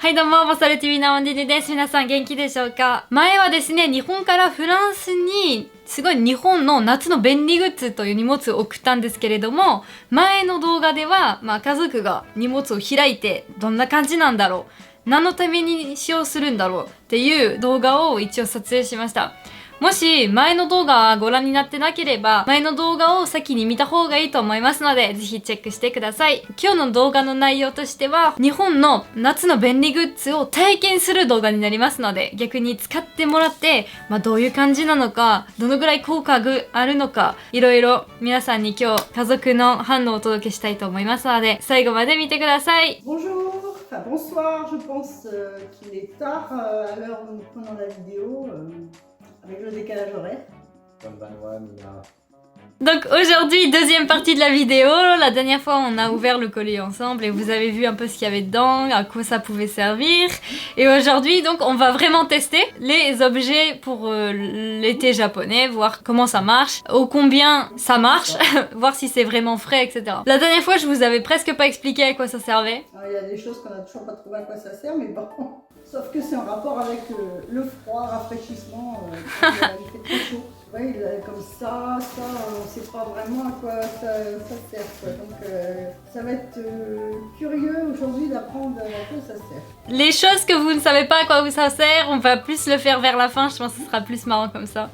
はいどうも、ボサル TV のオンディディです。皆さん元気でしょうか？前はですね、日本からフランスにすごい日本の夏の便利グッズという荷物を送ったんですけれども、前の動画では、家族が荷物を開いてどんな感じなんだろう、何のために使用するんだろうっていう動画を一応撮影しました。もし前の動画をご覧になってなければ、前の動画を先に見た方がいいと思いますので、ぜひチェックしてください。今日の動画の内容としては、日本の夏の便利グッズを体験する動画になりますので、逆に使ってもらって、どういう感じなのか、どのぐらい効果があるのか、いろいろ皆さんに今日家族の反応をお届けしたいと思いますので、最後まで見てください。Bonjour, enfin bonsoir, je pense qu'il est tard à l'heure où nous prenons la vidéo, avec le décalage horaire. Donc aujourd'hui, deuxième partie de la vidéo. La dernière fois, on a ouvert le collier ensemble et vous avez vu un peu ce qu'il y avait dedans, à quoi ça pouvait servir. Et aujourd'hui, donc, on va vraiment tester les objets pour l'été japonais, voir comment ça marche, ô combien ça marche, voir si c'est vraiment frais, etc. La dernière fois, je vous avais presque pas expliqué à quoi ça servait. Alors, il y a des choses qu'on n'a toujours pas trouvé à quoi ça sert, mais bon. Sauf que c'est en rapport avec le froid, rafraîchissement, il fait très chaud. Oui, comme ça, on ne sait pas vraiment à quoi ça sert. Quoi. Donc ça va être curieux aujourd'hui d'apprendre à quoi ça sert. Les choses que vous ne savez pas à quoi ça sert, on va plus le faire vers la fin, je pense que ce sera plus marrant comme ça.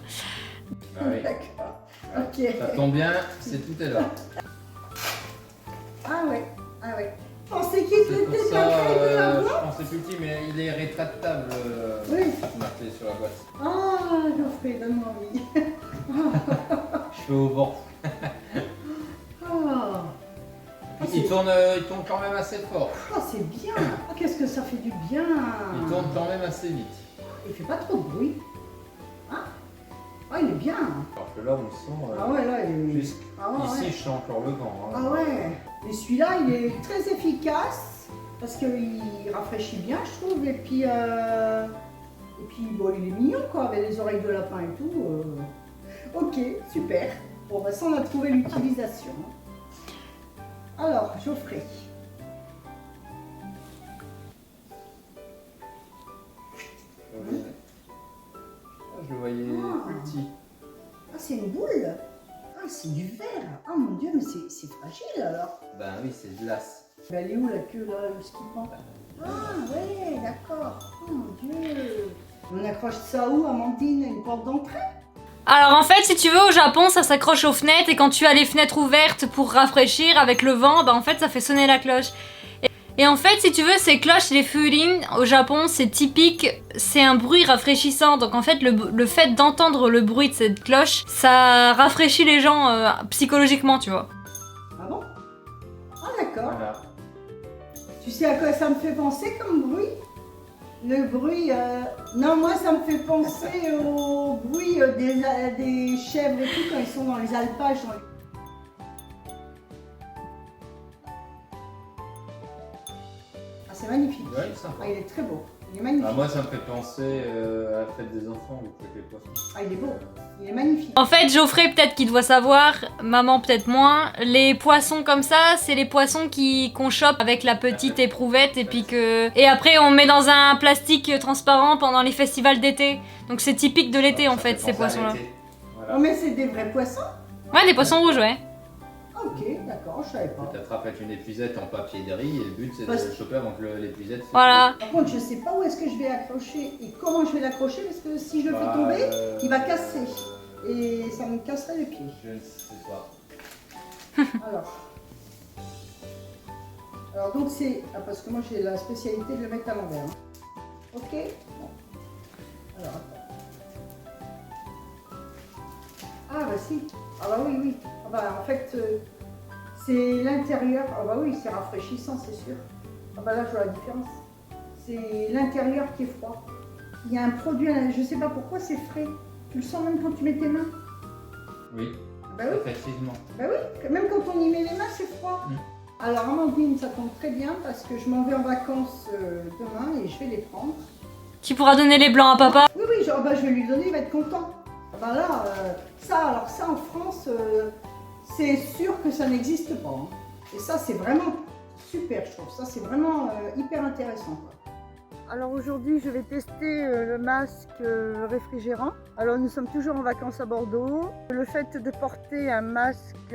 Ah oui. D'accord, ok. Ça tombe bien, c'est tout est là. Ah ouais, ah ouais. Je pensais qu'il était C'est pour déjà ça, prêt de la je boîte. pense que c'est plus petit, mais il est rétractable. Oui. Marqué sur la boîte. Ah, Geoffrey, donne-moi envie. Je fais au vent. Ah, Il tourne quand même assez fort. c'est bien. Ah, qu'est-ce que ça fait du bien. Il tourne quand même assez vite. Il fait pas trop de bruit. Hein? Ah, il est bien. Alors que là, on le sent. Ah ouais, là, il est... Ici, ouais. je sens encore le vent. Hein. Ah ouais. Mais celui-là, il est très efficace parce qu'il rafraîchit bien, je trouve. Et puis bon, il est mignon, quoi, avec les oreilles de lapin et tout. Ok, super. Bon, bah ça, on a trouvé l'utilisation. Alors, Geoffrey. Je le voyais plus petit. Ah, c'est une boule. Ah, c'est du verre. Ah, mon Dieu, mais c'est fragile, alors. Ben oui, c'est de glace. Bah, elle est où, la queue, là, le skippant? Ah, ouais, d'accord. Oh, mon Dieu. On accroche ça où, Amandine? À une porte d'entrée? Alors en fait, si tu veux, au Japon, ça s'accroche aux fenêtres et quand tu as les fenêtres ouvertes pour rafraîchir avec le vent, en fait, ça fait sonner la cloche. Et en fait, si tu veux, ces cloches, les furin, au Japon, c'est typique, c'est un bruit rafraîchissant. Donc en fait, le fait d'entendre le bruit de cette cloche, ça rafraîchit les gens psychologiquement, tu vois. Ah bon? Ah, d'accord. Voilà. Tu sais à quoi ça me fait penser comme bruit? Le bruit... Non, moi, ça me fait penser au bruit des chèvres et tout quand ils sont dans les alpages. Ah, c'est magnifique. Ouais, il est sympa. Ah, il est très beau. Il est magnifique. Ah, moi, ça me fait penser à la fête des enfants, vous faites les poissons. Ah, il est beau. Il est magnifique. En fait, Geoffrey, peut-être qu'il doit savoir, maman peut-être moins, les poissons comme ça, c'est les poissons qu'on chope avec la petite éprouvette et puis que... Et après, on met dans un plastique transparent pendant les festivals d'été. Donc c'est typique de l'été en fait, ces poissons-là. Voilà. Oh, mais c'est des vrais poissons? Ouais, des poissons rouges, ouais. Ah, ok, d'accord, je savais pas. Tu attrapes avec une épuisette en papier de riz et le but c'est de le choper avant que l'épuisette... Voilà. Par contre, je sais pas où est-ce que je vais accrocher et comment je vais l'accrocher parce que si je le fais tomber, il va casser. Et ça me casserait les pieds. Je ne sais pas. Alors donc c'est... Ah, parce que moi j'ai la spécialité de le mettre à l'envers. Hein. Ok. Bon. Alors attends. Ah bah si. Ah bah oui, oui. Ah bah en fait, c'est l'intérieur. Ah bah oui, c'est rafraîchissant, c'est sûr. Ah bah là je vois la différence. C'est l'intérieur qui est froid. Il y a un produit, je sais pas pourquoi c'est frais. Tu le sens même quand tu mets tes mains? Oui, Bah oui. effectivement. Bah oui, même quand on y met les mains, c'est froid. Alors Amandine, ça tombe très bien parce que je m'en vais en vacances demain et je vais les prendre. Tu pourras donner les blancs à papa. Oui, oui, genre, bah, je vais lui donner, il va être content. Ah bah là, alors ça en France, c'est sûr que ça n'existe pas. Hein. Et ça, c'est vraiment super, je trouve. Ça, c'est vraiment hyper intéressant. Quoi. Alors aujourd'hui, je vais tester le masque réfrigérant. Alors nous sommes toujours en vacances à Bordeaux. Le fait de porter un masque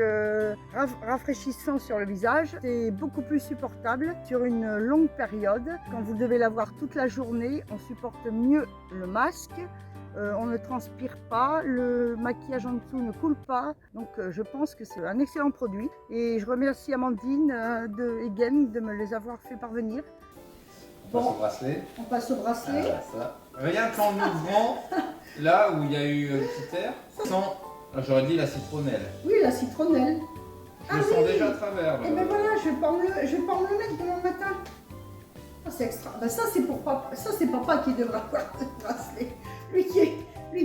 rafraîchissant sur le visage, c'est beaucoup plus supportable sur une longue période. Quand vous devez l'avoir toute la journée, on supporte mieux le masque. On ne transpire pas, le maquillage en dessous ne coule pas. Donc je pense que c'est un excellent produit. Et je remercie Amandine de Egen de me les avoir fait parvenir. On passe au bracelet. On passe au bracelet. Ah, ça. Rien qu'en ouvrant, là où il y a eu le petit air, sans, j'aurais dit la citronnelle. Oui, la citronnelle. Je le sens déjà à travers. Et ben voilà, je vais pas me le mettre demain matin. Ah, c'est extra. Ben ça c'est pour papa. Ça c'est papa qui devra avoir le bracelet. Lui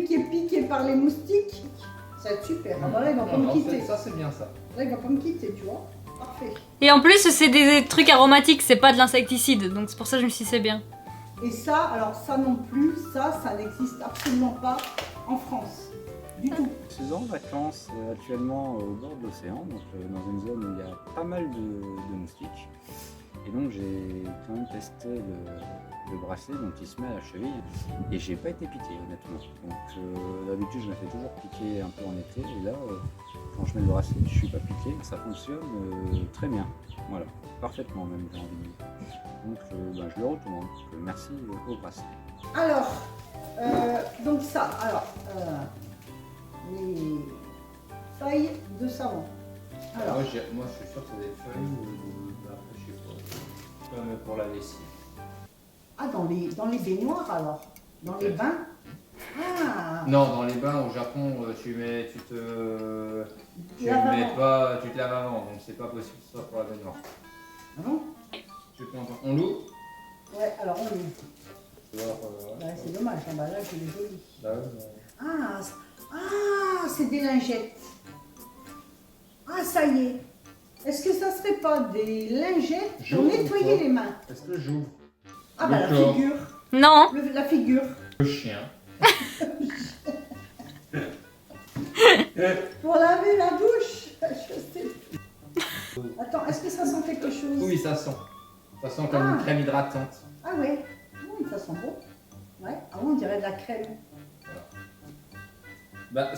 qui est piqué par les moustiques. Ça va être super. Ah, ben là, il va pas me quitter. Ça c'est bien ça. Là, il va pas me quitter, tu vois. Parfait. Et en plus, c'est des trucs aromatiques, c'est pas de l'insecticide, donc c'est pour ça que je me suis dit c'est bien. Et ça, alors ça non plus, ça n'existe absolument pas en France. Du tout. Je suis en vacances actuellement au bord de l'océan, donc dans une zone où il y a pas mal de moustiques. Et donc j'ai quand même testé le bracelet, donc il se met à la cheville, et j'ai pas été piqué honnêtement. Donc d'habitude je me fais toujours piquer un peu en été, et là quand je mets le bracelet je suis pas piqué, ça fonctionne très bien. Voilà, parfaitement même j'ai envie de dire. Donc je le recommande, donc, merci au bracelet. Alors, donc ça, alors, les feuilles de savon. Alors, Moi je suis sûr que c'est des feuilles ou après je sais pas. Comme pour la lessive. ah, dans les baignoires alors, dans les bains. Ah, Non, dans les bains au Japon, tu te laves avant, donc c'est pas possible que ce soit pour la baignoire. ah bon? On l'ouvre? Ouais, alors on est. Ouais. Ouais, c'est dommage, hein, bah là je l'ai joli. Bah ouais, C'est des lingettes. Ah, ça y est. Est-ce que ça serait pas des lingettes pour J'ouvre nettoyer ou pas les mains? Est-ce que j'ouvre? Ah bah la Le corps. figure. Non. La figure. Le chien. Pour laver la bouche. Je sais. Attends, est-ce que ça sent quelque chose? Oui, ça sent. Ça sent comme une crème hydratante. Ah ouais. Ça sent bon. Ouais. Ah ouais, on dirait de la crème. Bah,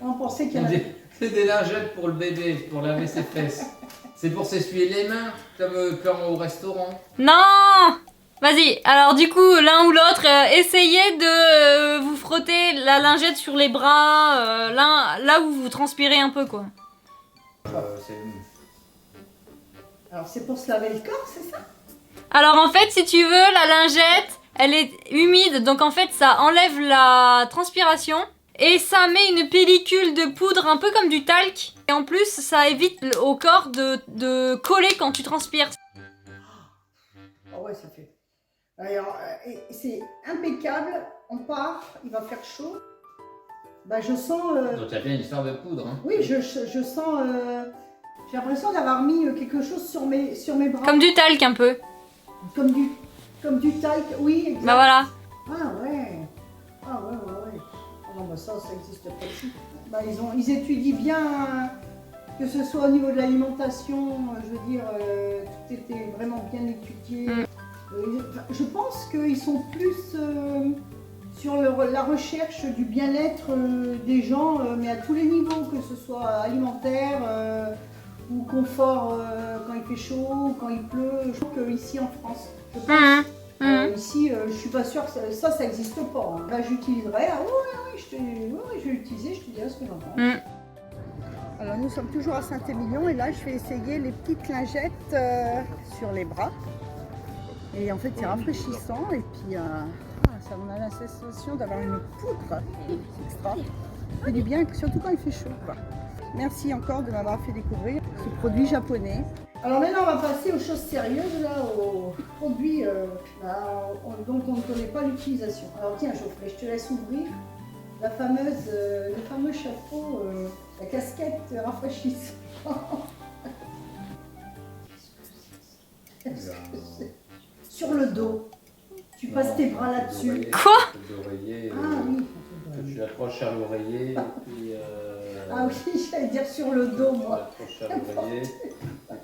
On pensait qu'il y en avait. c'est des lingettes pour le bébé, pour laver ses fesses. C'est pour s'essuyer les mains, comme au restaurant. Non. Vas-y, alors du coup, l'un ou l'autre, essayez de vous frotter la lingette sur les bras, là où vous transpirez un peu, quoi. Alors c'est pour se laver le corps, c'est ça? Alors en fait, si tu veux, la lingette, elle est humide, donc en fait, ça enlève la transpiration. Et ça met une pellicule de poudre un peu comme du talc. Et en plus, ça évite au corps de coller quand tu transpires. Ah ouais, ça fait. Alors, c'est impeccable. On part, il va faire chaud. Bah, je sens. Donc il y a bien une histoire de poudre. Hein. Oui, je sens. J'ai l'impression d'avoir mis quelque chose sur mes bras. Comme du talc un peu. Comme du talc, oui, exact. Bah voilà. Ah ouais. Ah ouais. Ah non, bah ça existe pas ici. Bah, ils étudient bien, que ce soit au niveau de l'alimentation, je veux dire, tout était vraiment bien étudié. Je pense qu'ils sont plus sur la recherche du bien-être des gens, mais à tous les niveaux, que ce soit alimentaire ou confort quand il fait chaud, ou quand il pleut. Je trouve qu'ici en France, je pense. Ici, je suis pas sûre que ça n'existe pas. Hein. Là, j'utiliserai. Ah oui, je vais l'utiliser, je te dirai ce que j'en pense. Alors, nous sommes toujours à Saint-Émilion et là, je vais essayer les petites lingettes sur les bras. Et en fait, c'est rafraîchissant et puis ça me donne la sensation d'avoir une poudre. C'est extra. Ça fait du bien, surtout quand il fait chaud, quoi. Merci encore de m'avoir fait découvrir ce produit japonais. Alors maintenant, on va passer aux choses sérieuses, là, aux produits dont on ne connaît pas l'utilisation. Alors tiens, Geoffrey, je te laisse ouvrir le fameux chapeau, la casquette rafraîchissante. Sur le dos. Tu passes tes bras là-dessus. Quoi? Ah oui. Tu l'accroches à l'oreiller et puis... Ah oui, j'allais dire sur le dos, moi. Tu l'accroches à l'oreiller.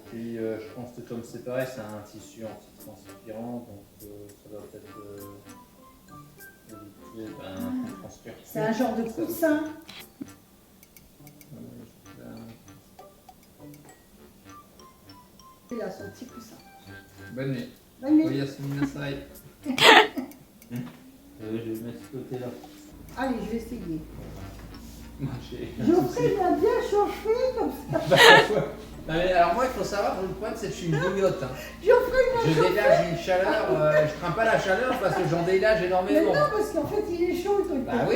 Puis je pense que comme c'est pareil, c'est un tissu anti-transpirant, donc ça doit peut-être éviter un peu de transpiration. C'est un genre de coussin. Il a son petit coussin. Bonne nuit. Bonne nuit. Oyasumi nasai. Je vais mettre ce côté-là. Allez, je vais essayer. Moi, j'ai. Geoffrey m'a bien chauffé comme ça. Non, mais alors moi, il faut savoir, le problème c'est que je suis une bouillotte. Hein. Geoffrey m'a Je chauffé. dégage une chaleur, je crains pas la chaleur parce que j'en dégage Mais énormément. non, parce qu'en fait, il est chaud le truc. Bah oui.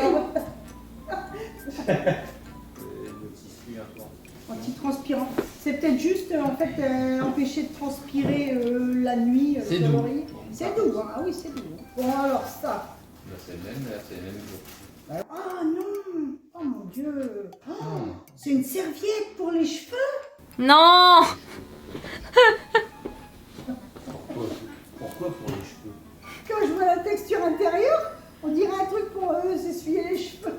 Le tissu un peu. Anti-transpirant. C'est peut-être juste en fait empêcher de transpirer la nuit C'est sur doux. l'oreiller. C'est doux, hein. Ah oui, c'est doux. Bon alors ça. Là, c'est le même, là, c'est le même jour. Ah non. Oh mon Dieu. Oh, c'est une serviette pour les cheveux. Non. Pourquoi pour les cheveux? Quand je vois la texture intérieure, on dirait un truc pour s'essuyer les cheveux.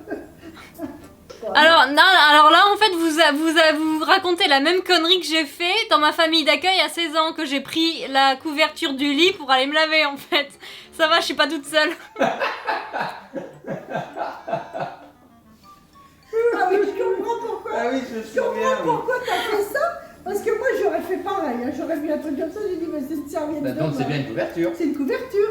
Alors, non, alors là, en fait, vous racontez la même connerie que j'ai fait dans ma famille d'accueil à 16 ans, que j'ai pris la couverture du lit pour aller me laver, en fait. Ça va, je suis pas toute seule. Ah oui, je comprends pourquoi. Ah oui, je me Je comprends souviens. Oui. pourquoi t'as fait ça. Parce que moi j'aurais fait pareil. Hein. J'aurais vu un truc comme ça, j'ai dit mais c'est une serviette. Bah, donc d'homme, c'est hein. bien une couverture. C'est une couverture.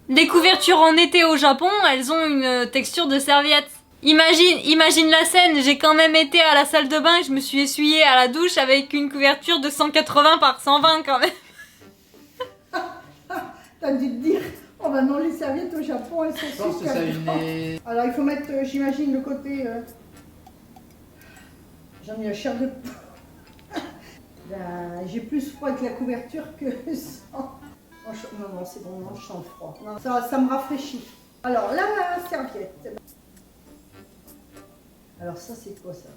Les couvertures en été au Japon, elles ont une texture de serviette. Imagine la scène, j'ai quand même été à la salle de bain et je me suis essuyée à la douche avec une couverture de 180 par 120 quand même. T'as dû te dire, oh bah non, les serviettes au Japon elles Je sont pense que super ça a grandes. une. Alors il faut mettre, j'imagine, le côté. J'en ai la chair de poule. Ben, j'ai plus froid avec la couverture que sans. Non, non, c'est bon, non, je sens le froid. Non, ça me rafraîchit. Alors là, la serviette. Alors ça, c'est quoi ça?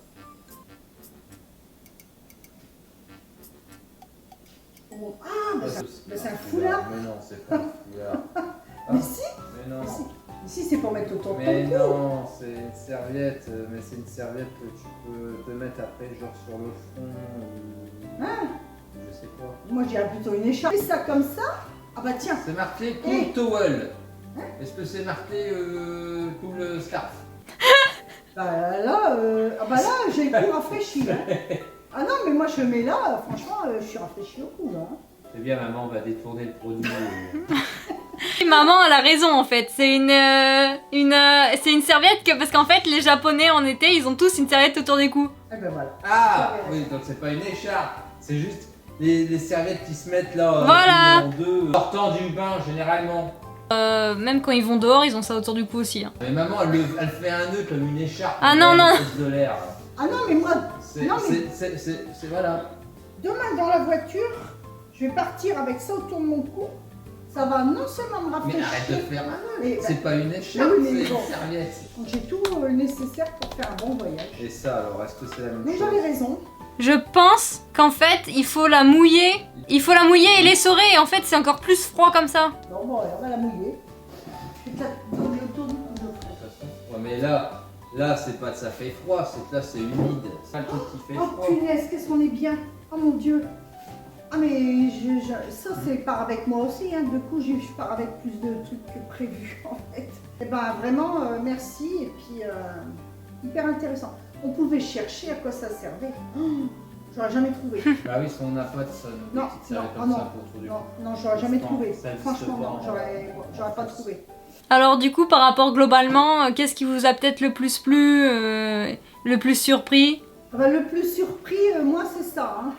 Oh, ah, bah, c'est un foulard. Mais non, c'est pas un foulard. Mais si, Mais non. mais si. Mais si, c'est pour mettre autour de Mais ton cou. non, c'est une serviette, mais c'est une serviette que tu peux te mettre après, genre sur le front ou. Hein? Je sais pas. Moi, je dirais plutôt une écharpe. Fais ça comme ça. Ah bah tiens. C'est marqué Eh. cool towel. Hein? Est-ce que c'est marqué cool scarf? Bah là, ah bah là, j'ai le cou rafraîchi. Là. Ah non, mais moi je mets là, franchement, je suis rafraîchi au cou là. Hein. C'est bien, maman va détourner le produit. Maman, elle a raison en fait. C'est une serviette que parce qu'en fait les Japonais en été ils ont tous une serviette autour du cou. Eh ben voilà. Ah oui, donc c'est pas une écharpe, c'est juste les serviettes qui se mettent là Voilà. en deux, sortant du bain généralement. Même quand ils vont dehors, ils ont ça autour du cou aussi. Hein. Mais maman, elle fait un nœud comme une écharpe. Ah non, non. De l'air. Ah non, mais moi, C'est Non, mais- c'est- voilà. demain dans la voiture, je vais partir avec ça autour de mon cou. Ça va non seulement me Mais rafraîchir. arrête de faire un nœud. mais, bah, C'est pas une écharpe, mais c'est bon. une serviette. j'ai tout le nécessaire pour faire un bon voyage. Et ça, alors, est-ce que c'est la même Mais chose? j'avais raison. Je pense qu'en fait il faut la mouiller. Il faut la mouiller et l'essorer et en fait c'est encore plus froid comme ça. Bon, bon, on va la mouiller. Je vais te la donner autour du cou. De toute façon. Ouais, mais là, c'est pas que ça fait froid, c'est que là, c'est humide. C'est pas le truc qui fait Oh froid. punaise, qu'est-ce qu'on est bien. Oh mon Dieu. Ah mais ça c'est part avec moi aussi, hein. Du coup je pars avec plus de trucs que prévu en fait. Et ben vraiment merci et puis hyper intéressant. On pouvait chercher à quoi ça servait. Oh, j'aurais jamais trouvé. Bah oui, si on n'a pas de ça, nos Non, petites serviettes non, comme non, ça pour autour du Non, cou. non, j'aurais jamais Non, trouvé. ça existe Franchement, pas non, en- j'aurais pas trouvé. Alors du coup par rapport globalement, qu'est-ce qui vous a peut-être le plus plu, le plus surpris? Ah bah, le plus surpris, moi c'est ça. Hein.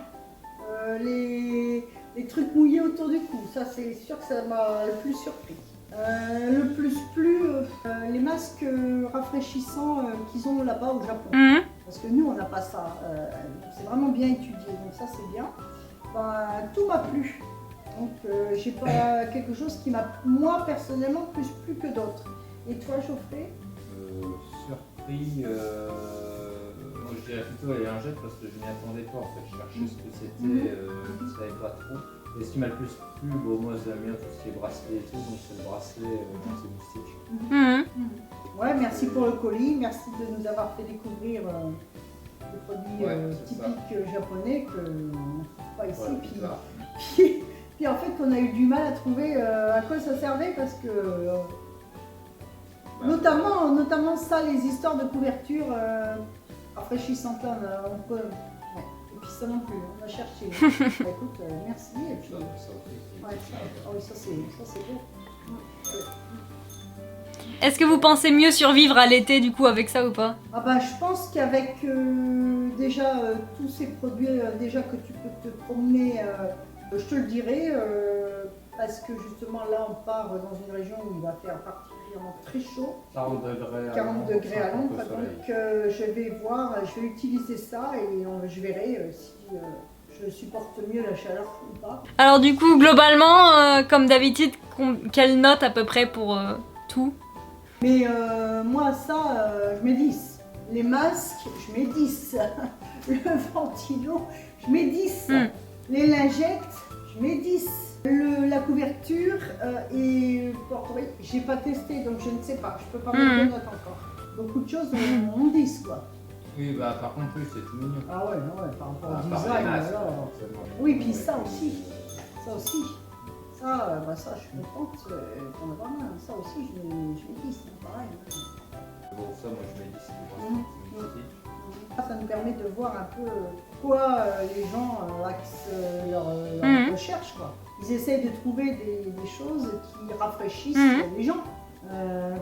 Les trucs mouillés autour du cou, ça c'est sûr que ça m'a le plus surpris. Le plus plu, les masques rafraîchissants qu'ils ont là-bas au Japon. Mhm. Parce que nous on n'a pas ça. C'est vraiment bien étudié, donc ça c'est bien. Ben, tout m'a plu. Donc j'ai pas quelque chose qui m'a, moi personnellement, plus plu que d'autres. Et toi Geoffrey? Surpris, moi je dirais plutôt les lingettes parce que je m'y attendais pas en fait. Je cherchais ce que c'était, je savais pas trop. Et ce qui m'a le plus plu, bon, moi j'aime bien tout ce qui est bracelet et tout, donc c'est le bracelet anti-moustique. Mhm. Ouais, merci pour le colis, merci de nous avoir fait découvrir des produits Ouais, c'est ça. typiques japonais qu'on ne trouve pas ici. Voilà, Puis, c'est ça. puis en fait, on a eu du mal à trouver à quoi ça servait parce que, notamment ça, les histoires de couverture rafraîchissantes, là, on peut. Ouais. Et puis ça non plus, on a cherché. Bah, écoute, merci. Et puis, Ça aussi. ouais, ah oui, ça c'est beau. Est-ce que vous pensez mieux survivre à l'été du coup avec ça ou pas? Ah bah, je pense qu'avec déjà tous ces produits déjà que tu peux te promener, je te le dirai, parce que justement là on part dans une région où il va faire particulièrement très chaud, 40 degrés 40 degrés à l'ombre, au soleil. donc je vais voir, je vais utiliser ça et je verrai si je supporte mieux la chaleur ou pas. Alors du coup, globalement, comme d'habitude, quelle note à peu près pour tout? Mais moi ça, je mets 10. Les masques, je mets 10. Le ventilo, je mets 10. Les lingettes, je mets 10. La couverture et porte-oreille, j'ai pas testé donc je ne sais pas, je peux pas mettre de notes encore. Beaucoup de choses on 10 quoi. Oui, bah par contre, oui, c'est tout mignon. Ah ouais, par rapport au Par design. les masques, alors. forcément. Oui, puis ça aussi. Ça aussi. Ça, ça je suis contente qu'on a pas mal. Ça aussi, je mets 10, pareil. Bon, ça, moi, je mets 10. Ça nous permet de voir un peu quoi les gens axent leur recherche. Quoi. Ils essayent de trouver des choses qui rafraîchissent les gens.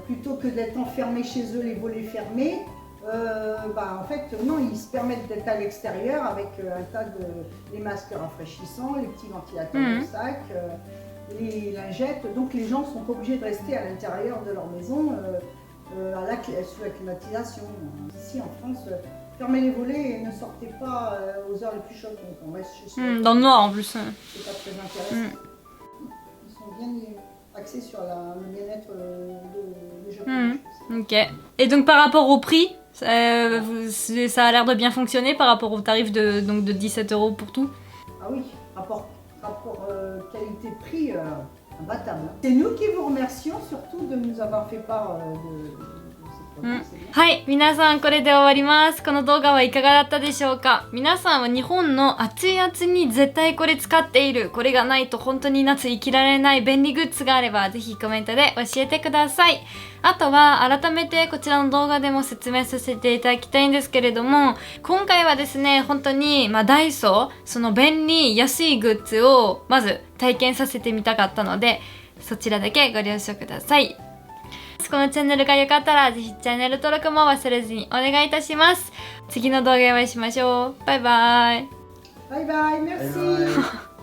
Plutôt que d'être enfermés chez eux, les volets fermés, en fait, non, ils se permettent d'être à l'extérieur avec un tas de les masques rafraîchissants, les petits ventilateurs de sac, les lingettes. Donc les gens sont pas obligés de rester à l'intérieur de leur maison sous la climatisation. Ici en France, fermez les volets et ne sortez pas aux heures les plus chaudes. Donc on reste chez soi. Dans le noir en plus. C'est pas très intéressant. Ils sont bien axés sur le bien-être des Japonais. Ok. Et donc par rapport au prix, ça a l'air de bien fonctionner par rapport au tarif de 17 € pour tout? Ah oui, rapport qualité-prix imbattable. C'est nous qui vous remercions surtout de nous avoir fait part de ces produits. C'est bien. はい、皆さんこれで終わります。この動画はいかがだったでしょうか？皆さんは日本の暑い夏に絶対これ使っている、これがないと本当に夏生きられない便利グッズがあればぜひコメントで教えてください。あとは改めてこちらの動画でも説明させていただきたいんですけれども、今回はですね、本当にダイソー、その便利安いグッズをまず体験させてみたかったので、そちらだけご了承ください。このチャンネルが良かったらぜひチャンネル登録も忘れずにお願いいたします。次の動画でお会いしましょう。バイバイ。Bye bye, merci. Bye bye.